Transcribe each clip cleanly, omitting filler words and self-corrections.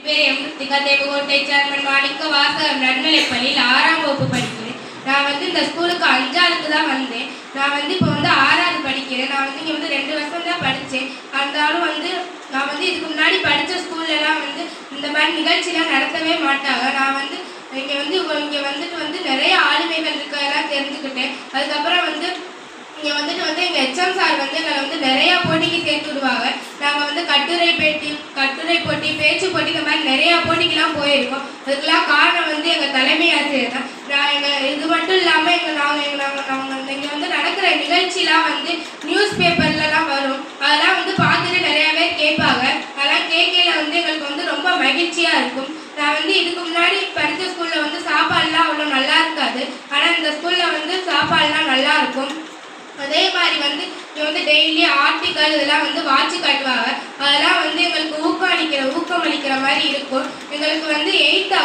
பேர் M. Ritika, Devakottai chairman மாணிக்க வாசகம் நடுநிலைப்பள்ளியில் 6ஆம் வகுப்பு படிக்கிறேன். நான் இந்த ஸ்கூலுக்கு 5ஆவதுக்கு தான் வந்தேன். நான் இப்போ 6ஆவது படிக்கிறேன். நான் இங்கே 2 வருஷம் தான் படித்தேன். இருந்தாலும் நான் இதுக்கு முன்னாடி படித்த ஸ்கூல்லலாம் இந்த மாதிரி நிகழ்ச்சிலாம் நடத்தவே மாட்டாங்க. நான் இங்கே வந்துட்டு நிறைய ஆளுமைகள் இருக்கிறதெல்லாம் தெரிஞ்சுக்கிட்டேன். அதுக்கப்புறம் இங்கே எங்கள் ஹெச்எம் சார் எங்களை நிறையா போட்டிக்கு சேர்த்து விடுவாங்க. நாங்கள் கட்டுரை போட்டி, பேச்சு போட்டி, இந்த மாதிரி நிறையா போட்டிக்கெலாம் போயிருக்கோம். அதுக்கெல்லாம் காரணம் எங்கள் தலைமை ஆசிரியர் தான். இது மட்டும் இல்லாமல் நாங்கள் இங்கே நடக்கிற நிகழ்ச்சிலாம் நியூஸ் பேப்பர்லலாம் வரும். அதெல்லாம் பார்த்துட்டு நிறையா பேர் கேட்பாங்க. அதெல்லாம் கேட்கல எங்களுக்கு ரொம்ப மகிழ்ச்சியாக இருக்கும். நான் இதுக்கு முன்னாடி படித்த ஸ்கூலில் சாப்பாடுலாம் அவ்வளோ நல்லா இருக்காது. ஆனால் இந்த ஸ்கூலில் சாப்பாடுலாம் நல்லா இருக்கும். அதே மாதிரி இங்கே டெய்லி ஆர்டிக்கல் இதெல்லாம் வாட்சி காட்டுவாங்க. அதெல்லாம் எங்களுக்கு ஊக்கமளிக்கிற மாதிரி இருக்கும். எங்களுக்கு எயித்து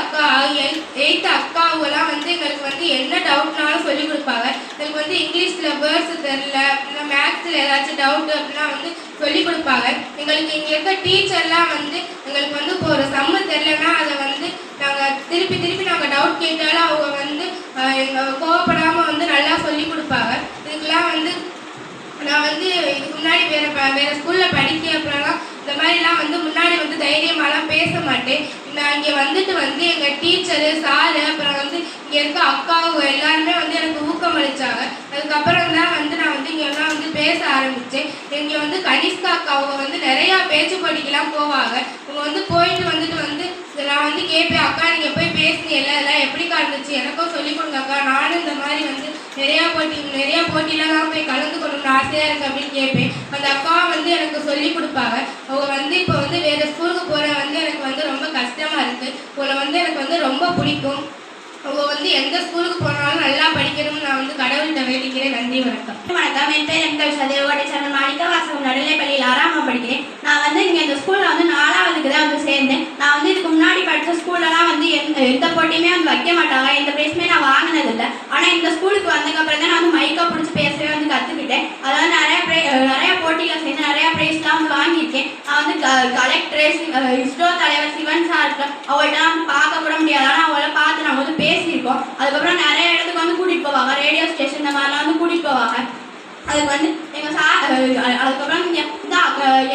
அக்காவெல்லாம் எங்களுக்கு என்ன டவுட்னாலும் சொல்லிக் கொடுப்பாங்க. எங்களுக்கு இங்கிலீஷில் வேர்ட்ஸ் தெரில, இல்லை மேக்ஸில் ஏதாச்சும் டவுட்டு அப்படின்னா சொல்லிக் கொடுப்பாங்க. எங்களுக்கு இங்கே இருக்க டீச்சர்லாம் எங்களுக்கு இப்போ ஒரு சம்மு தெரிலன்னா அதை நாங்கள் திருப்பி நாங்கள் டவுட் கேட்டாலும் அவங்க எங்கள் கோவப்படாமல் நல்லா சொல்லிக் கொடுப்பாங்க. இதுக்கெல்லாம் நான் இதுக்கு முன்னாடி வேறு ஸ்கூலில் படிக்கிறப்பலாம் இந்த மாதிரிலாம் முன்னாடி தைரியமாலாம் பேச மாட்டேன். நான் இங்கே எங்கள் டீச்சரு, சாரு, அப்புறம் இங்கே இருக்க அக்காவுங்க எல்லாருமே எனக்கு ஊக்கமளித்தாங்க. அதுக்கப்புறம் தான் நான் இங்கெல்லாம் பேச ஆரம்பித்தேன். இங்கே கனிஷ்கா அக்காவுங்க நிறையா பேச்சு போட்டிக்கெல்லாம் போவாங்க. அவங்க போயிட்டு நான் கேட்பேன், அக்கா நீங்கள் போய் பேசுனீங்கல்ல, எல்லாம் எப்படிக்கா இருந்துச்சு, எனக்கும் சொல்லிக் கொடுங்க அக்கா, நானும் இந்த மாதிரி நிறையா போட்டியிலலாம் போய் கலந்துக்கணும்னு ஆசையாக இருக்குது அப்படின்னு கேட்பேன். அந்த அக்கா எனக்கு சொல்லிக் கொடுப்பாங்க. அவங்க இப்போ வேறு ஸ்கூலுக்கு போகிற எனக்கு ரொம்ப கஷ்டமாக இருக்குது. உங்களை எனக்கு ரொம்ப பிடிக்கும். அவங்க எந்த ஸ்கூலுக்கு போனாலும் நல்லா படிக்கணும்னு நான் கடவுள்கிட்ட வேண்டிக்கிறேன். நன்றி, வணக்கம். வணக்கம். என் பேர் எம். தேவகோட்டை சேர்மன் மாணிக்க வாசகம் நடுநிலைப்பள்ளியில் 6ஆம் வகுப்பு படிக்கிறேன். நான் இங்கே இந்த ஸ்கூலில் 4ஆவதுக்கு தான் சேர்ந்தேன். நான் இதுக்கு முன்னாடி படித்த ஸ்கூல்லலாம் எந்த போட்டியுமே வைக்க மாட்டாங்க. எந்த ப்ரைஸுமே நான் வாங்கினதில்லை. ஆனால் இந்த ஸ்கூலுக்கு வந்ததுக்கப்புறம் தான் நான் மைக்கை பிடிச்சி பேசவே கற்றுக்கிட்டேன். அதாவது நிறையா போட்டியில் சேர்ந்து நிறையா ப்ரைஸ்லாம் வாங்கியிருக்கேன். நான் கலெக்டர், இஸ்ரோ தலைவர் சிவன் சார் அவங்கள்ட்ட பார்க்க கூட முடியாது. ஆனால் அவங்கள பார்த்து நான் பேசியிருக்கோம். அதுக்கப்புறம் நிறைய இடத்துக்கு கூட்டிகிட்டு போவாங்க. ரேடியோ ஸ்டேஷன் இந்த மாதிரிலாம் கூட்டிகிட்டு போவாங்க. அதுக்கு எங்கள் அதுக்கப்புறம் இந்த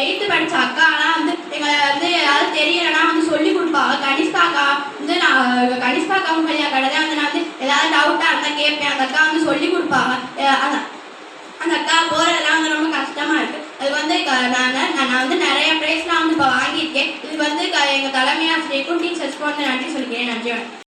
8th படித்த அக்காலாம் எங்களை ஏதாவது தெரியலைன்னா சொல்லிக் கொடுப்பாங்க. கனிஷ்கா அக்கா கனிஷ்கா அக்காவும் கல்யாணம் தான் நான் ஏதாவது டவுட்டாக இருந்தால் கேட்பேன். அந்த அக்கா சொல்லிக் கொடுப்பாங்க. அந்த அக்கா போகிறதெல்லாம் ரொம்ப கஷ்டமாக இருக்குது. அது நான் நிறைய ப்ரைஸ்லாம் இப்போ வாங்கியிருக்கேன். இது எங்கள் தலைமை ஆசிரியருக்கும் டீச்சர்ஸ்க்கும் நன்றி சொல்லிக்கிறேன். நன்றி.